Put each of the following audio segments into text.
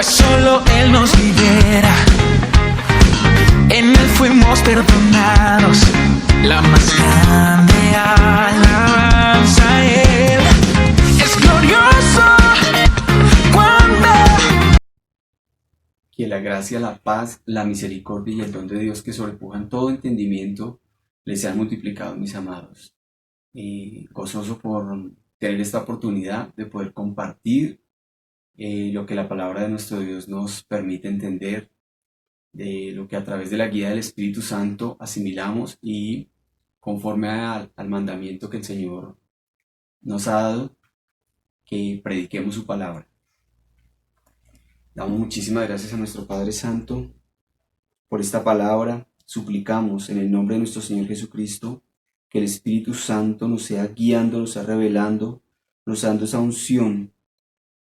pues solo Él nos libera. En Él fuimos perdonados, la más grande alabanza a Él. Es glorioso cuando... Que la gracia, la paz, la misericordia y el don de Dios que sobrepujan todo entendimiento les sean multiplicados, mis amados. Gozoso por tener esta oportunidad de poder compartir lo que la palabra de nuestro Dios nos permite entender, de lo que a través de la guía del Espíritu Santo asimilamos y conforme al mandamiento que el Señor nos ha dado, que prediquemos su palabra. Damos muchísimas gracias a nuestro Padre Santo por esta palabra. Suplicamos en el nombre de nuestro Señor Jesucristo que el Espíritu Santo nos sea guiando, nos sea revelando, nos sea dando esa unción,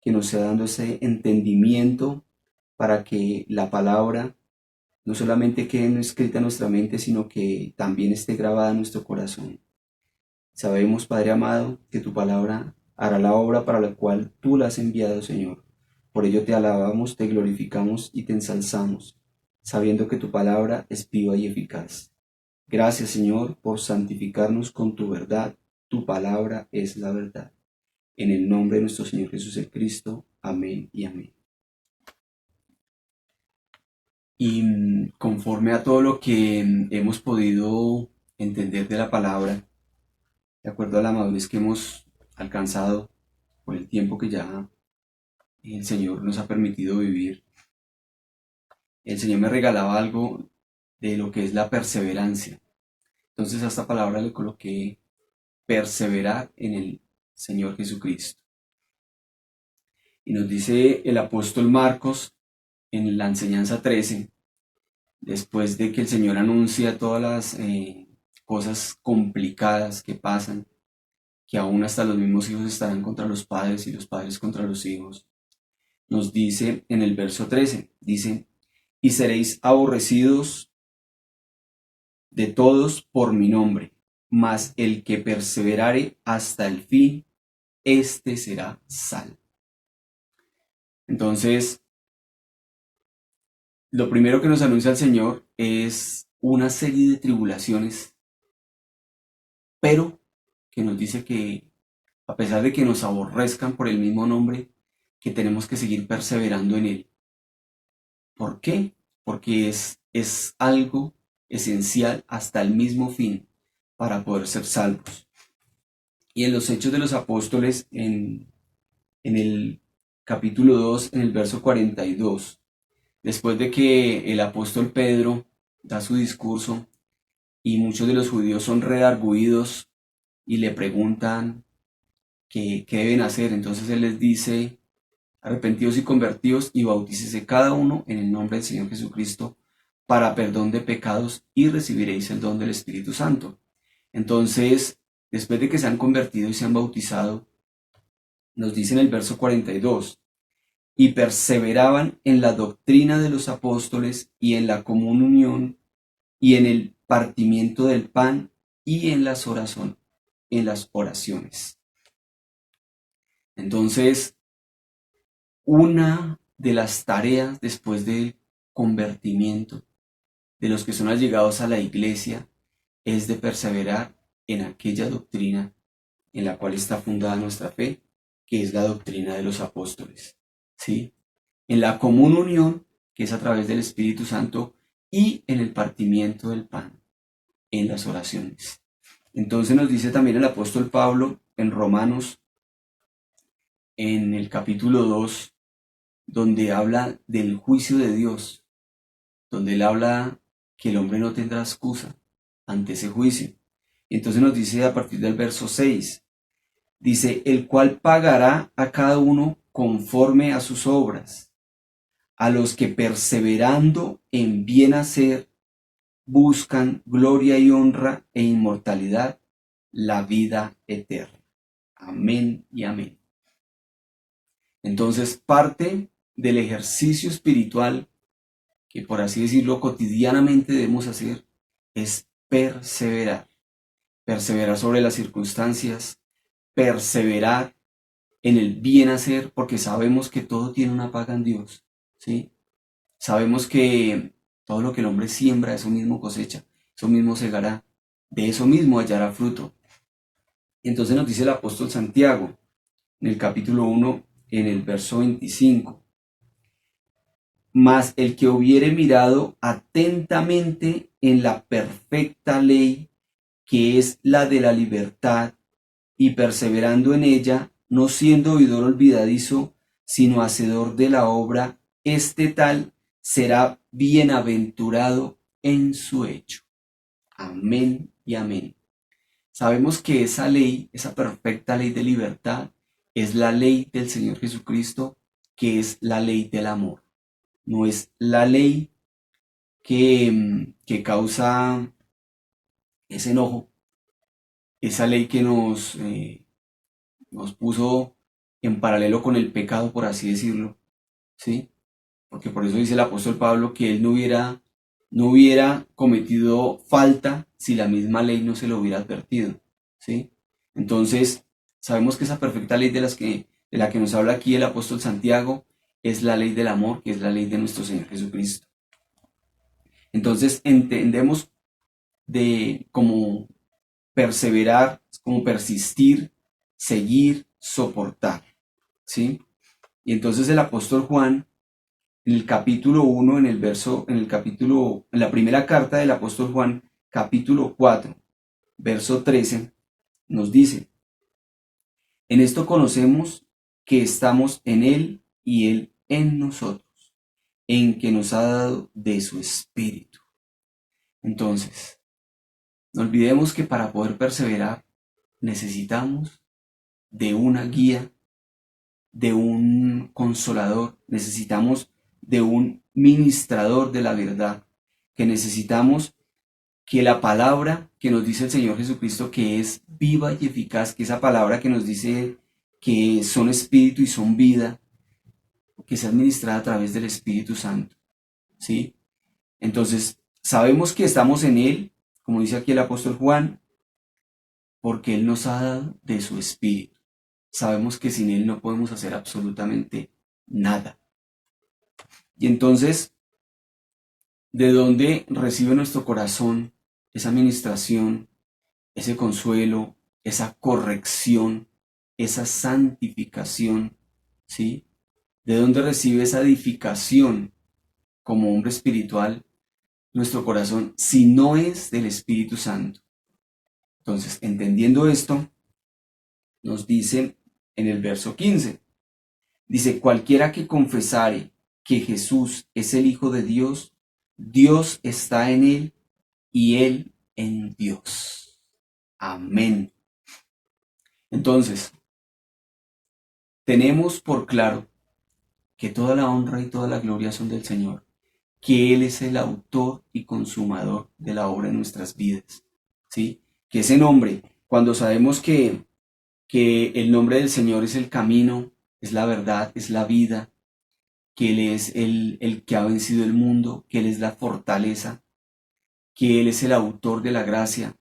que nos sea dando ese entendimiento para que la palabra no solamente quede escrita en nuestra mente, sino que también esté grabada en nuestro corazón. Sabemos, Padre amado, que tu palabra hará la obra para la cual tú la has enviado, Señor. Por ello te alabamos, te glorificamos y te ensalzamos, sabiendo que tu palabra es viva y eficaz. Gracias, Señor, por santificarnos con tu verdad. Tu palabra es la verdad. En el nombre de nuestro Señor Jesús el Cristo. Amén y amén. Y conforme a todo lo que hemos podido entender de la palabra, de acuerdo a la madurez que hemos alcanzado por el tiempo que ya el Señor nos ha permitido vivir, el Señor me regalaba algo de lo que es la perseverancia. Entonces a esta palabra le coloqué perseverar en el Señor Jesucristo. Y nos dice el apóstol Marcos en la enseñanza 13, después de que el Señor anuncia todas las cosas complicadas que pasan, que aún hasta los mismos hijos estarán contra los padres y los padres contra los hijos, nos dice en el verso 13, dice: y seréis aborrecidos de todos por mi nombre, mas el que perseverare hasta el fin, éste será salvo. Entonces, lo primero que nos anuncia el Señor es una serie de tribulaciones, pero que nos dice que a pesar de que nos aborrezcan por el mismo nombre, que tenemos que seguir perseverando en Él. ¿Por qué? Porque es algo esencial hasta el mismo fin para poder ser salvos. Y en los Hechos de los Apóstoles, en el capítulo 2, en el verso 42, después de que el apóstol Pedro da su discurso y muchos de los judíos son redargüidos y le preguntan qué deben hacer, entonces él les dice: arrepentidos y convertidos y bautícese cada uno en el nombre del Señor Jesucristo para perdón de pecados y recibiréis el don del Espíritu Santo. Entonces, después de que se han convertido y se han bautizado, nos dice en el verso 42, y perseveraban en la doctrina de los apóstoles y en la comunión y en el partimiento del pan y en las oraciones. Entonces, una de las tareas después del convertimiento de los que son allegados a la iglesia es de perseverar en aquella doctrina en la cual está fundada nuestra fe, que es la doctrina de los apóstoles, ¿sí? En la común unión, que es a través del Espíritu Santo, y en el partimiento del pan, en las oraciones. Entonces nos dice también el apóstol Pablo en Romanos, en el capítulo 2, donde habla del juicio de Dios, donde él habla que el hombre no tendrá excusa ante ese juicio. Y entonces nos dice a partir del verso 6, dice: el cual pagará a cada uno conforme a sus obras, a los que perseverando en bien hacer buscan gloria y honra e inmortalidad, la vida eterna. Amén y amén. Entonces, parte del ejercicio espiritual que, por así decirlo, cotidianamente debemos hacer es perseverar. Perseverar sobre las circunstancias, perseverar en el bien hacer, porque sabemos que todo tiene una paga en Dios, ¿sí? Sabemos que todo lo que el hombre siembra, eso mismo cosecha, eso mismo segará, de eso mismo hallará fruto. Entonces nos dice el apóstol Santiago en el capítulo 1, en el verso 25. Mas el que hubiere mirado atentamente en la perfecta ley, que es la de la libertad, y perseverando en ella, no siendo oidor olvidadizo, sino hacedor de la obra, este tal será bienaventurado en su hecho. Amén y amén. Sabemos que esa ley, esa perfecta ley de libertad, es la ley del Señor Jesucristo, que es la ley del amor. No es la ley que causa ese enojo, esa ley que nos puso en paralelo con el pecado, por así decirlo, ¿sí? Porque por eso dice el apóstol Pablo que él no hubiera cometido falta si la misma ley no se lo hubiera advertido, ¿sí? Entonces, sabemos que esa perfecta ley de la que nos habla aquí el apóstol Santiago es la ley del amor, que es la ley de nuestro Señor Jesucristo. Entonces, entendemos de cómo perseverar, como persistir, seguir, soportar, ¿sí? Y entonces el apóstol Juan, en el capítulo 1, en la primera carta del apóstol Juan, capítulo 4, verso 13, nos dice: en esto conocemos que estamos en Él y Él en nosotros, en que nos ha dado de su Espíritu. Entonces, no olvidemos que para poder perseverar necesitamos de una guía, de un consolador, necesitamos de un ministrador de la verdad, que necesitamos que la palabra que nos dice el Señor Jesucristo, que es viva y eficaz, que esa palabra que nos dice que son espíritu y son vida, que sea administrada a través del Espíritu Santo, ¿sí? Entonces, sabemos que estamos en Él, como dice aquí el apóstol Juan, porque Él nos ha dado de su Espíritu. Sabemos que sin Él no podemos hacer absolutamente nada. Y entonces, ¿de dónde recibe nuestro corazón esa administración, ese consuelo, esa corrección, esa santificación? ¿Sí? ¿De dónde recibe esa edificación como hombre espiritual nuestro corazón si no es del Espíritu Santo? Entonces, entendiendo esto, nos dice en el verso 15, dice: cualquiera que confesare que Jesús es el Hijo de Dios, Dios está en él y él en Dios. Amén. Entonces, tenemos por claro que toda la honra y toda la gloria son del Señor, que Él es el autor y consumador de la obra en nuestras vidas, ¿sí? Que ese nombre, cuando sabemos que el nombre del Señor es el camino, es la verdad, es la vida, que Él es el que ha vencido el mundo, que Él es la fortaleza, que Él es el autor de la gracia,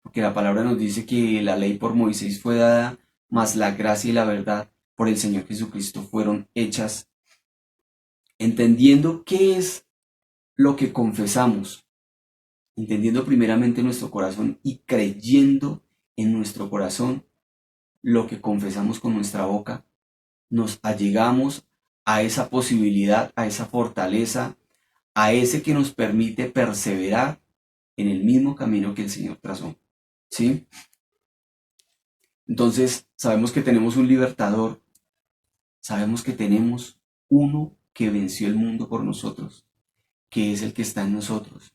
porque la palabra nos dice que la ley por Moisés fue dada, mas la gracia y la verdad por el Señor Jesucristo fueron hechas. Entendiendo qué es lo que confesamos, entendiendo primeramente nuestro corazón y creyendo en nuestro corazón lo que confesamos con nuestra boca, nos allegamos a esa posibilidad, a esa fortaleza, a ese que nos permite perseverar en el mismo camino que el Señor trazó, ¿sí? Entonces, sabemos que tenemos un libertador, sabemos que tenemos uno que venció el mundo por nosotros, que es el que está en nosotros.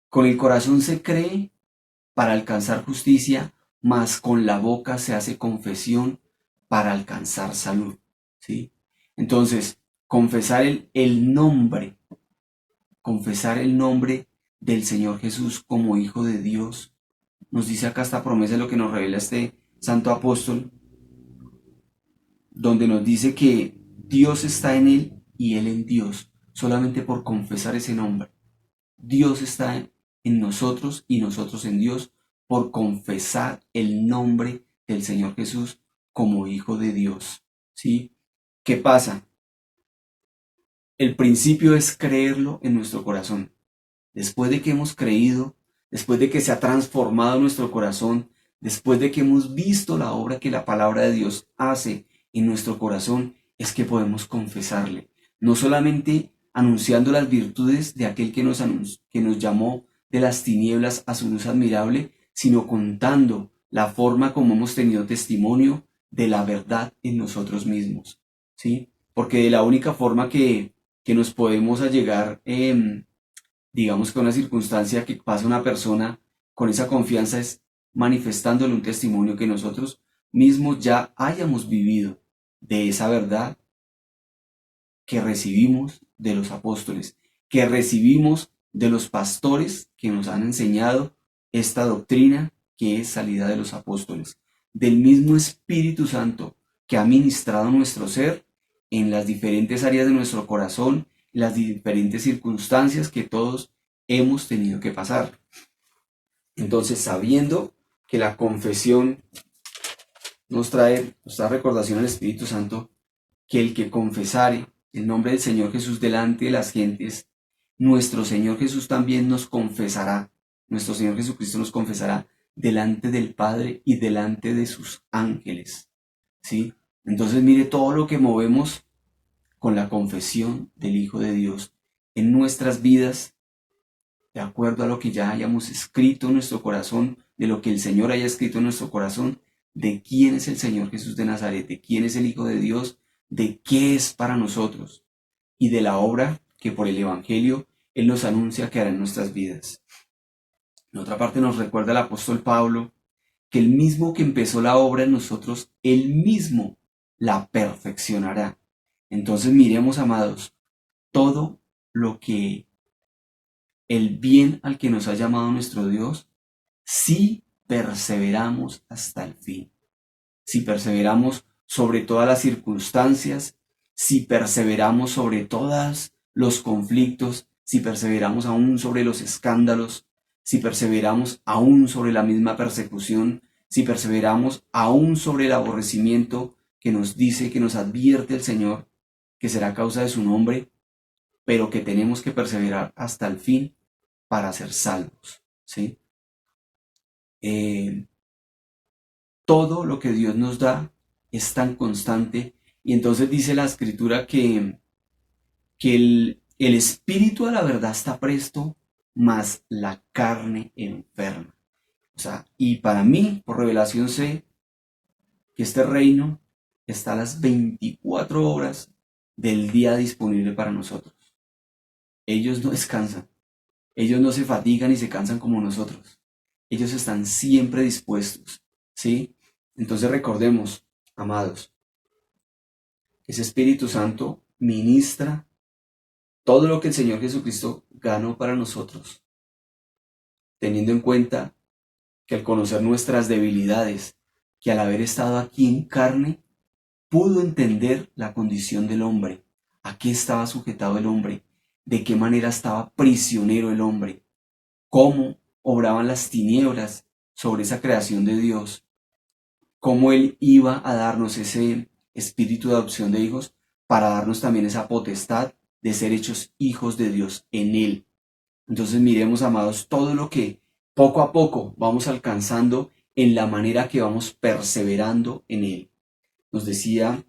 Con el corazón se cree para alcanzar justicia, mas con la boca se hace confesión para alcanzar salud, ¿sí? Entonces, confesar el nombre del Señor Jesús como Hijo de Dios, nos dice acá esta promesa de lo que nos revela este santo apóstol, donde nos dice que Dios está en Él y Él en Dios, solamente por confesar ese nombre. Dios está en nosotros y nosotros en Dios por confesar el nombre del Señor Jesús como Hijo de Dios, ¿sí? ¿Qué pasa? El principio es creerlo en nuestro corazón. Después de que hemos creído, después de que se ha transformado nuestro corazón, después de que hemos visto la obra que la palabra de Dios hace en nuestro corazón, es que podemos confesarle. No solamente anunciando las virtudes de aquel que nos llamó de las tinieblas a su luz admirable, sino contando la forma como hemos tenido testimonio de la verdad en nosotros mismos. ¿Sí? Porque de la única forma que nos podemos allegar, digamos que una circunstancia que pasa una persona con esa confianza es manifestándole un testimonio que nosotros mismos ya hayamos vivido de esa verdad que recibimos de los apóstoles, que recibimos de los pastores que nos han enseñado esta doctrina que es salida de los apóstoles, del mismo Espíritu Santo que ha ministrado nuestro ser en las diferentes áreas de nuestro corazón, las diferentes circunstancias que todos hemos tenido que pasar. Entonces, sabiendo que la confesión nos trae recordación al Espíritu Santo, que el que confesare el nombre del Señor Jesús delante de las gentes, nuestro Señor Jesús también nos confesará, nuestro Señor Jesucristo nos confesará delante del Padre y delante de sus ángeles. ¿Sí? Entonces mire todo lo que movemos con la confesión del Hijo de Dios en nuestras vidas, de acuerdo a lo que ya hayamos escrito en nuestro corazón, de lo que el Señor haya escrito en nuestro corazón, de quién es el Señor Jesús de Nazaret, de quién es el Hijo de Dios, de qué es para nosotros y de la obra que por el Evangelio Él nos anuncia que hará en nuestras vidas. En otra parte nos recuerda el apóstol Pablo que el mismo que empezó la obra en nosotros, Él mismo la perfeccionará. Entonces miremos, amados, todo lo que el bien al que nos ha llamado nuestro Dios, si perseveramos hasta el fin, si perseveramos sobre todas las circunstancias, si perseveramos sobre todos los conflictos, si perseveramos aún sobre los escándalos, si perseveramos aún sobre la misma persecución, si perseveramos aún sobre el aborrecimiento que nos dice, que nos advierte el Señor, que será causa de su nombre, pero que tenemos que perseverar hasta el fin para ser salvos, ¿sí? Todo lo que Dios nos da es tan constante, y entonces dice la Escritura que el espíritu a la verdad está presto, mas la carne enferma. O sea, y para mí, por revelación sé que este reino está a las 24 horas del día disponible para nosotros. Ellos no descansan, ellos no se fatigan y se cansan como nosotros. Ellos están siempre dispuestos, ¿sí? Entonces recordemos, amados, ese Espíritu Santo ministra todo lo que el Señor Jesucristo ganó para nosotros, teniendo en cuenta que al conocer nuestras debilidades, que al haber estado aquí en carne, pudo entender la condición del hombre, a qué estaba sujetado el hombre, de qué manera estaba prisionero el hombre, cómo obraban las tinieblas sobre esa creación de Dios, cómo Él iba a darnos ese espíritu de adopción de hijos para darnos también esa potestad de ser hechos hijos de Dios en Él. Entonces miremos, amados, todo lo que poco a poco vamos alcanzando en la manera que vamos perseverando en Él. Nos decía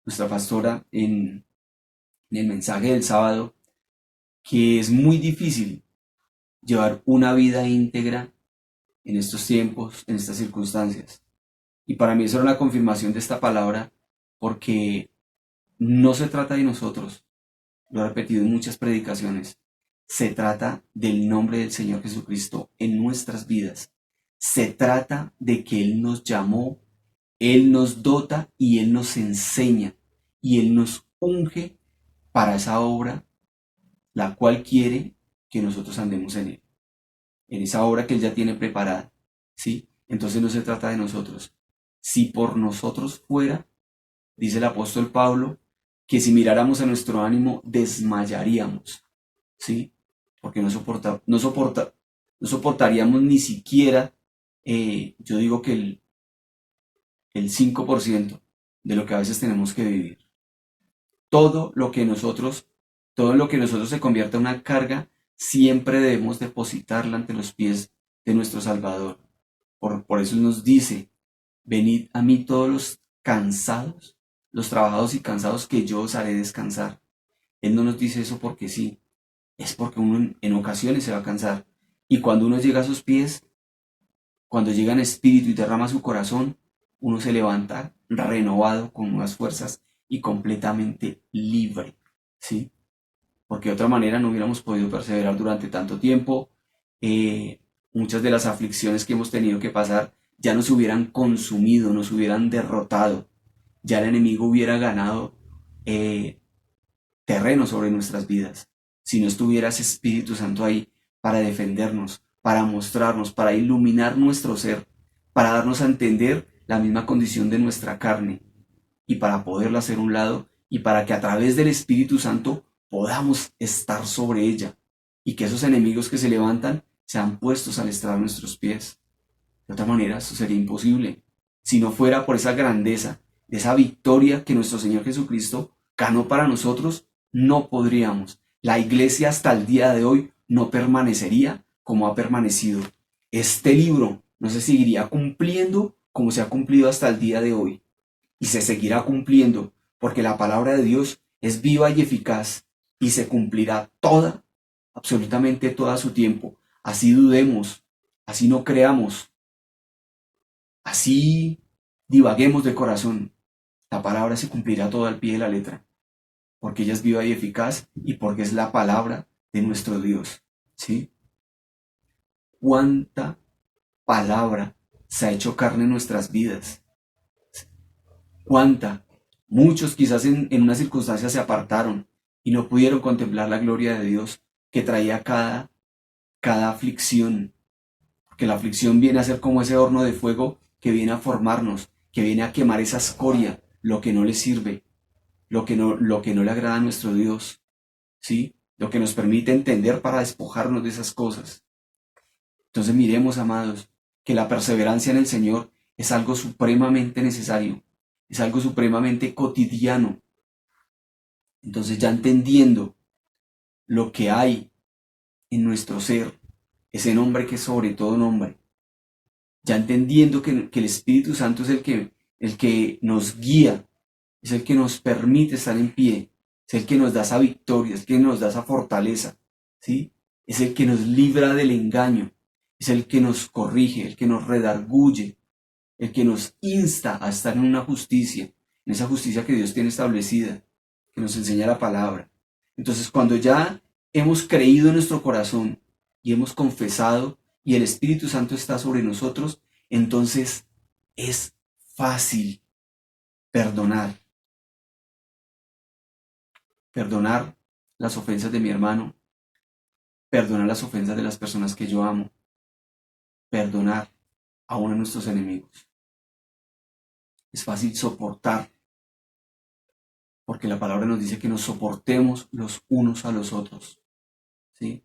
nuestra pastora en el mensaje del sábado que es muy difícil llevar una vida íntegra en estos tiempos, en estas circunstancias. Y para mí eso era una confirmación de esta palabra, porque no se trata de nosotros, lo he repetido en muchas predicaciones, se trata del nombre del Señor Jesucristo en nuestras vidas. Se trata de que Él nos llamó, Él nos dota y Él nos enseña y Él nos unge para esa obra, la cual quiere que nosotros andemos en Él, en esa obra que Él ya tiene preparada, ¿sí? Entonces no se trata de nosotros. Si por nosotros fuera, dice el apóstol Pablo, que si miráramos a nuestro ánimo desmayaríamos, ¿sí? Porque no soportaríamos ni siquiera, yo digo que el 5% de lo que a veces tenemos que vivir. Todo lo que nosotros Todo lo que nosotros se convierta en una carga, siempre debemos depositarla ante los pies de nuestro Salvador. Por eso Él nos dice, venid a mí todos los cansados, los trabajados y cansados, que yo os haré descansar. Él no nos dice eso porque sí, es porque uno en ocasiones se va a cansar. Y cuando uno llega a sus pies, cuando llega en espíritu y derrama su corazón, uno se levanta renovado, con nuevas fuerzas y completamente libre, ¿sí? Porque de otra manera no hubiéramos podido perseverar durante tanto tiempo. Muchas de las aflicciones que hemos tenido que pasar ya nos hubieran consumido, nos hubieran derrotado, ya el enemigo hubiera ganado terreno sobre nuestras vidas, si no estuviera ese Espíritu Santo ahí para defendernos, para mostrarnos, para iluminar nuestro ser, para darnos a entender la misma condición de nuestra carne y para poderla hacer un lado y para que a través del Espíritu Santo podamos estar sobre ella y que esos enemigos que se levantan sean puestos al estrado de nuestros pies. De otra manera, eso sería imposible. Si no fuera por esa grandeza, de esa victoria que nuestro Señor Jesucristo ganó para nosotros, no podríamos. La iglesia hasta el día de hoy no permanecería como ha permanecido. Este libro no se seguiría cumpliendo como se ha cumplido hasta el día de hoy. Y se seguirá cumpliendo porque la palabra de Dios es viva y eficaz y se cumplirá toda, absolutamente toda a su tiempo. Así dudemos, así no creamos, así divaguemos de corazón. La palabra se cumplirá toda al pie de la letra, porque ella es viva y eficaz y porque es la palabra de nuestro Dios, ¿sí? ¿Cuánta palabra se ha hecho carne en nuestras vidas? ¿Cuánta? Muchos quizás en una circunstancia se apartaron y no pudieron contemplar la gloria de Dios que traía cada aflicción, porque la aflicción viene a ser como ese horno de fuego que viene a formarnos, que viene a quemar esa escoria, lo que no le sirve, lo que no le agrada a nuestro Dios, ¿sí? Lo que nos permite entender para despojarnos de esas cosas. Entonces miremos, amados, que la perseverancia en el Señor es algo supremamente necesario, es algo supremamente cotidiano. Entonces, ya entendiendo lo que hay en nuestro ser, ese nombre que es sobre todo nombre, ya entendiendo que el Espíritu Santo es el que nos guía, es el que nos permite estar en pie, es el que nos da esa victoria, es el que nos da esa fortaleza, ¿sí? Es el que nos libra del engaño, es el que nos corrige, el que nos redarguye, el que nos insta a estar en una justicia, en esa justicia que Dios tiene establecida, que nos enseña la palabra. Entonces, cuando ya hemos creído en nuestro corazón y hemos confesado y el Espíritu Santo está sobre nosotros, entonces es fácil perdonar. Perdonar las ofensas de mi hermano, perdonar las ofensas de las personas que yo amo, perdonar aún a nuestros enemigos. Es fácil soportar, porque la palabra nos dice que nos soportemos los unos a los otros, ¿sí?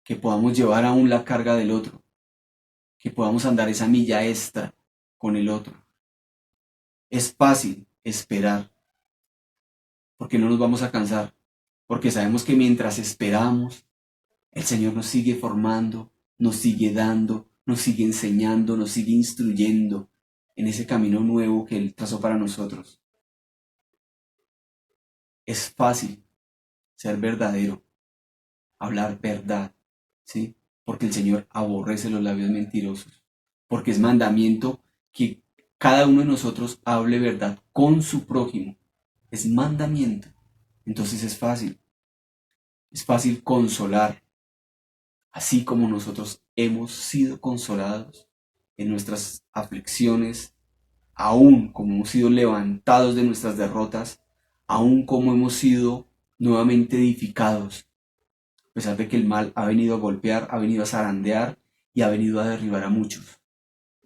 Que podamos llevar aún la carga del otro, que podamos andar esa milla extra con el otro. Es fácil esperar, porque no nos vamos a cansar, porque sabemos que mientras esperamos, el Señor nos sigue formando, nos sigue dando, nos sigue enseñando, nos sigue instruyendo en ese camino nuevo que Él trazó para nosotros. Es fácil ser verdadero, hablar verdad, ¿sí? Porque el Señor aborrece los labios mentirosos, porque es mandamiento que cada uno de nosotros hable verdad con su prójimo. Es mandamiento. Entonces es fácil consolar, así como nosotros hemos sido consolados en nuestras aflicciones, aún como hemos sido levantados de nuestras derrotas, aún como hemos sido nuevamente edificados, a pesar de que el mal ha venido a golpear, ha venido a zarandear y ha venido a derribar a muchos.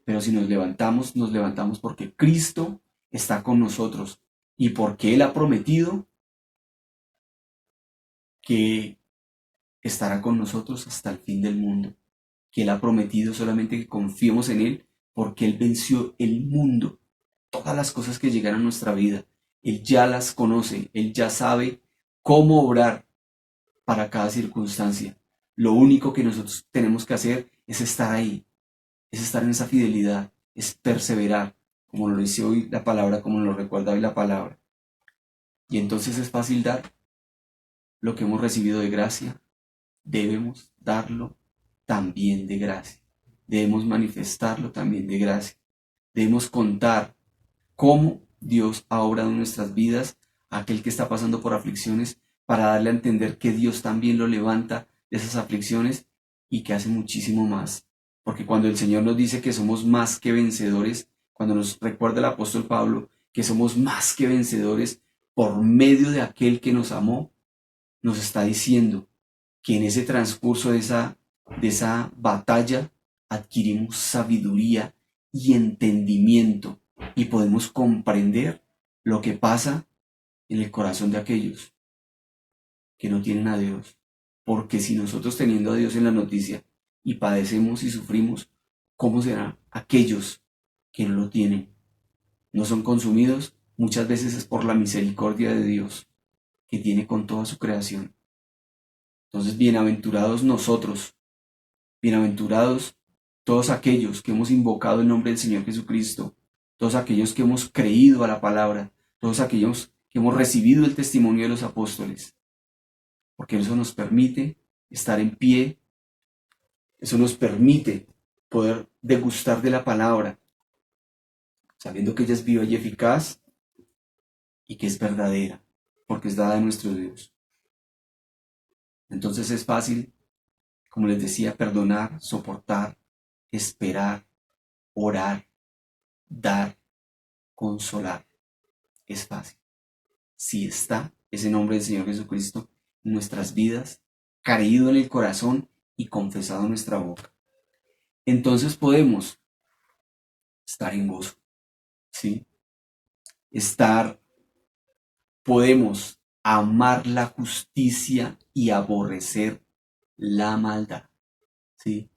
Pero si nos levantamos porque Cristo está con nosotros y porque Él ha prometido que estará con nosotros hasta el fin del mundo, que Él ha prometido solamente que confiemos en Él porque Él venció el mundo. Todas las cosas que llegan a nuestra vida, Él ya las conoce, Él ya sabe cómo obrar para cada circunstancia. Lo único que nosotros tenemos que hacer es estar ahí, es estar en esa fidelidad, es perseverar, como lo dice hoy la palabra, como lo recuerda hoy la palabra. Y entonces es fácil dar lo que hemos recibido de gracia, debemos darlo también de gracia. Debemos manifestarlo también de gracia. Debemos contar cómo Dios ha obrado en nuestras vidas a aquel que está pasando por aflicciones para darle a entender que Dios también lo levanta de esas aflicciones y que hace muchísimo más. Porque cuando el Señor nos dice que somos más que vencedores, cuando nos recuerda el apóstol Pablo que somos más que vencedores por medio de aquel que nos amó, nos está diciendo que en ese transcurso de esa batalla adquirimos sabiduría y entendimiento y podemos comprender lo que pasa en el corazón de aquellos que no tienen a Dios. Porque si nosotros teniendo a Dios en la noticia y padecemos y sufrimos, ¿cómo serán aquellos que no lo tienen? No son consumidos, muchas veces es por la misericordia de Dios que tiene con toda su creación. Entonces, bienaventurados nosotros, bienaventurados todos aquellos que hemos invocado el nombre del Señor Jesucristo, todos aquellos que hemos creído a la palabra, todos aquellos que hemos recibido el testimonio de los apóstoles, porque eso nos permite estar en pie, eso nos permite poder degustar de la palabra, sabiendo que ella es viva y eficaz y que es verdadera, porque es dada de nuestro Dios. Entonces es fácil, como les decía, perdonar, soportar, esperar, orar, dar, consolar. Es fácil. Si está ese nombre del Señor Jesucristo en nuestras vidas, creído en el corazón y confesado en nuestra boca, entonces podemos estar en gozo, ¿sí? Podemos amar la justicia y aborrecer la maldad, ¿sí?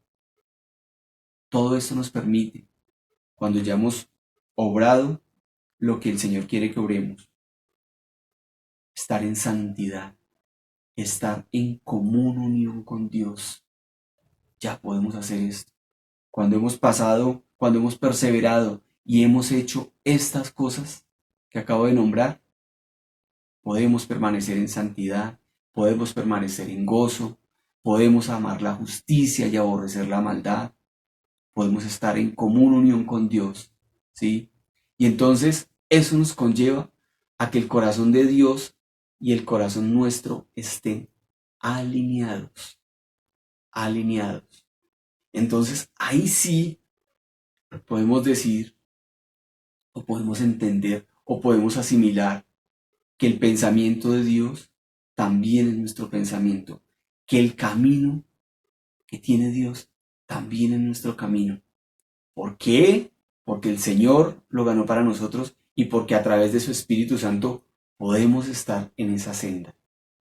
Todo esto nos permite, cuando ya hemos obrado lo que el Señor quiere que obremos, estar en santidad, estar en común unión con Dios. Ya podemos hacer esto. Cuando hemos pasado, cuando hemos perseverado y hemos hecho estas cosas que acabo de nombrar, podemos permanecer en santidad, podemos permanecer en gozo, podemos amar la justicia y aborrecer la maldad, podemos estar en común unión con Dios, ¿sí? Y entonces eso nos conlleva a que el corazón de Dios y el corazón nuestro estén alineados, alineados. Entonces ahí sí podemos decir, o podemos entender, o podemos asimilar que el pensamiento de Dios también es nuestro pensamiento, que el camino que tiene Dios también es nuestro camino. ¿Por qué? Porque el Señor lo ganó para nosotros y porque a través de su Espíritu Santo podemos estar en esa senda,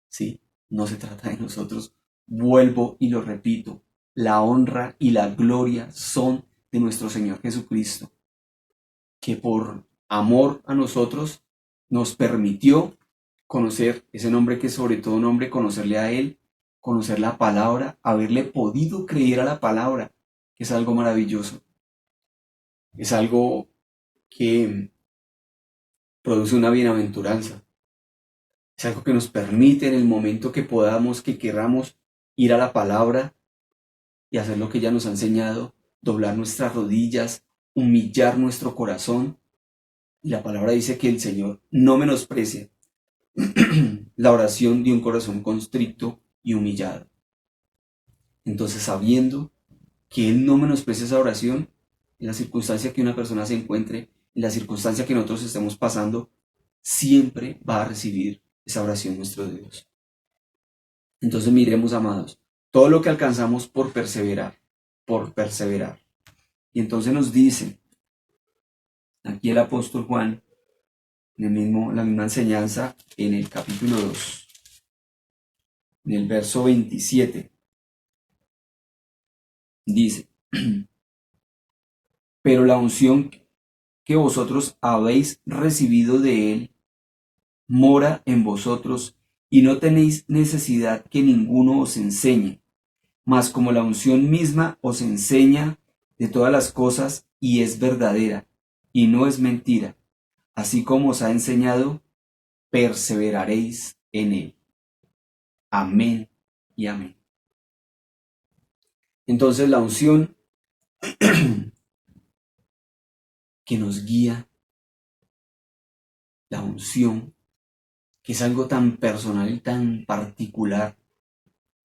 ¿sí? No se trata de nosotros, vuelvo y lo repito, la honra y la gloria son de nuestro Señor Jesucristo, que por amor a nosotros nos permitió conocer ese nombre que es sobre todo nombre, conocerle a Él, conocer la palabra, haberle podido creer a la palabra, que es algo maravilloso. Es algo que produce una bienaventuranza. Es algo que nos permite en el momento que podamos, que queramos ir a la palabra y hacer lo que ella nos ha enseñado, doblar nuestras rodillas, humillar nuestro corazón. Y la palabra dice que el Señor no menosprecia la oración de un corazón constricto y humillado. Entonces, sabiendo que Él no menosprecia esa oración, en la circunstancia que una persona se encuentre, en la circunstancia que nosotros estemos pasando, siempre va a recibir esa oración nuestro Dios. Entonces miremos, amados, todo lo que alcanzamos por perseverar, por perseverar. Y entonces nos dice aquí el apóstol Juan, la misma enseñanza en el capítulo 2, en el verso 27, dice, pero la unción que vosotros habéis recibido de Él mora en vosotros y no tenéis necesidad que ninguno os enseñe, mas como la unción misma os enseña de todas las cosas y es verdadera y no es mentira, así como os ha enseñado, perseveraréis en él. Amén y amén. Entonces la unción que nos guía, la unción que es algo tan personal y tan particular,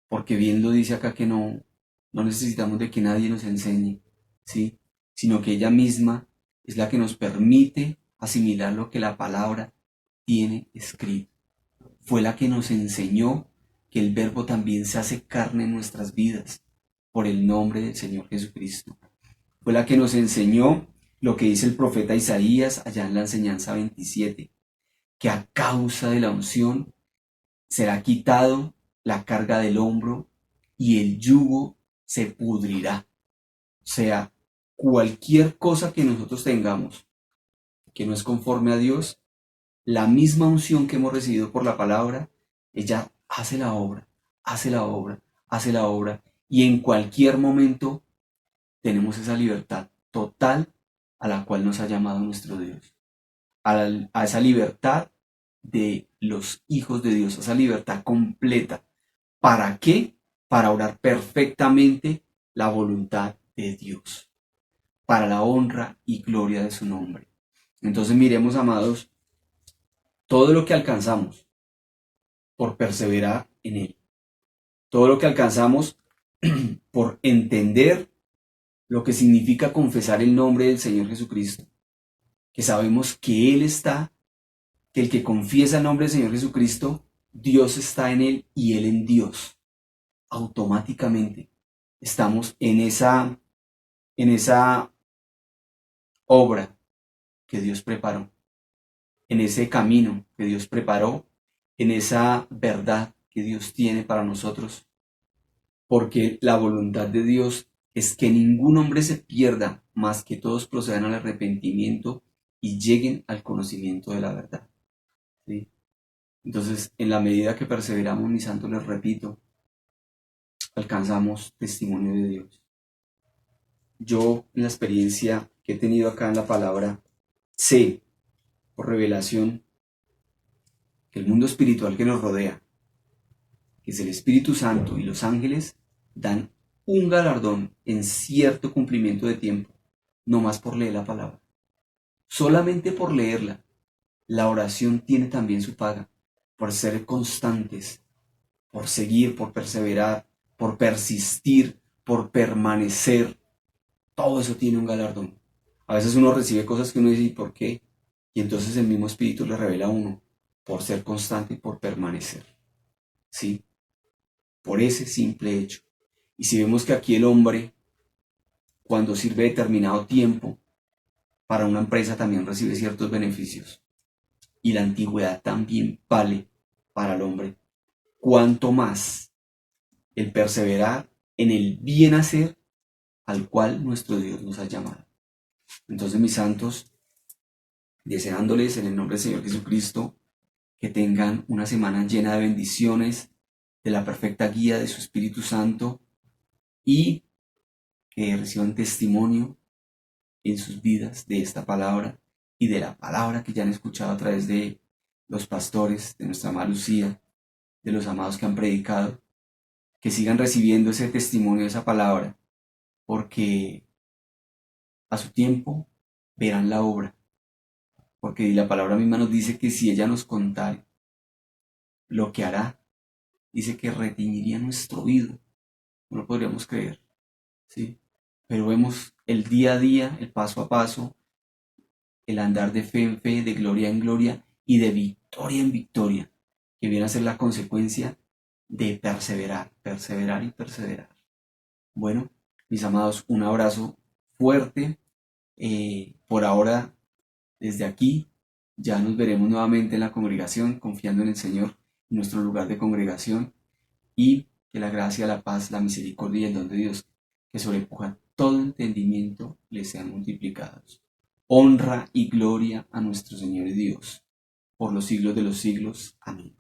porque bien lo dice acá que no necesitamos de que nadie nos enseñe, ¿sí? Sino que ella misma es la que nos permite asimilar lo que la palabra tiene escrito. Fue la que nos enseñó que el Verbo también se hace carne en nuestras vidas por el nombre del Señor Jesucristo. Fue la que nos enseñó lo que dice el profeta Isaías allá en la enseñanza 27, que a causa de la unción será quitado la carga del hombro y el yugo se pudrirá. O sea, cualquier cosa que nosotros tengamos que no es conforme a Dios, la misma unción que hemos recibido por la palabra, ella hace la obra, hace la obra, hace la obra, y en cualquier momento tenemos esa libertad total a la cual nos ha llamado nuestro Dios, a esa libertad de los hijos de Dios, a esa libertad completa. ¿Para qué? Para orar perfectamente la voluntad de Dios, para la honra y gloria de su nombre. Entonces miremos, amados, todo lo que alcanzamos por perseverar en Él, todo lo que alcanzamos por entender lo que significa confesar el nombre del Señor Jesucristo, que sabemos que Él está, que el que confiesa el nombre del Señor Jesucristo, Dios está en Él y Él en Dios. Automáticamente estamos en esa obra que Dios preparó, en ese camino que Dios preparó, en esa verdad que Dios tiene para nosotros, porque la voluntad de Dios es que ningún hombre se pierda, más que todos procedan al arrepentimiento y lleguen al conocimiento de la verdad. ¿Sí? Entonces, en la medida que perseveramos, mis santos, les repito, alcanzamos testimonio de Dios. Yo, en la experiencia que he tenido acá en la palabra, sé por revelación que el mundo espiritual que nos rodea, que es el Espíritu Santo y los ángeles, dan un galardón en cierto cumplimiento de tiempo, no más por leer la palabra. Solamente por leerla, la oración tiene también su paga, por ser constantes, por seguir, por perseverar, por persistir, por permanecer. Todo eso tiene un galardón. A veces uno recibe cosas que uno dice, ¿y por qué? Y entonces el mismo Espíritu le revela a uno, por ser constante y por permanecer. ¿Sí? Por ese simple hecho. Y si vemos que aquí el hombre, cuando sirve determinado tiempo para una empresa, también recibe ciertos beneficios. Y la antigüedad también vale para el hombre. Cuanto más el perseverar en el bien hacer al cual nuestro Dios nos ha llamado. Entonces, mis santos, deseándoles en el nombre del Señor Jesucristo que tengan una semana llena de bendiciones, de la perfecta guía de su Espíritu Santo y que reciban testimonio en sus vidas de esta palabra y de la palabra que ya han escuchado a través de los pastores, de nuestra amada Lucía, de los amados que han predicado, que sigan recibiendo ese testimonio de esa palabra, porque a su tiempo verán la obra, porque la palabra misma nos dice que si ella nos contare lo que hará, dice que retiñiría nuestro oído. No lo podríamos creer, ¿sí? Pero vemos el día a día, el paso a paso, el andar de fe en fe, de gloria en gloria y de victoria en victoria, que viene a ser la consecuencia de perseverar, perseverar y perseverar. Bueno, mis amados, un abrazo fuerte. Por ahora, desde aquí, ya nos veremos nuevamente en la congregación, confiando en el Señor, en nuestro lugar de congregación, y que la gracia, la paz, la misericordia y el don de Dios, que sobrepuja todo entendimiento, les sean multiplicados. Honra y gloria a nuestro Señor y Dios, por los siglos de los siglos. Amén.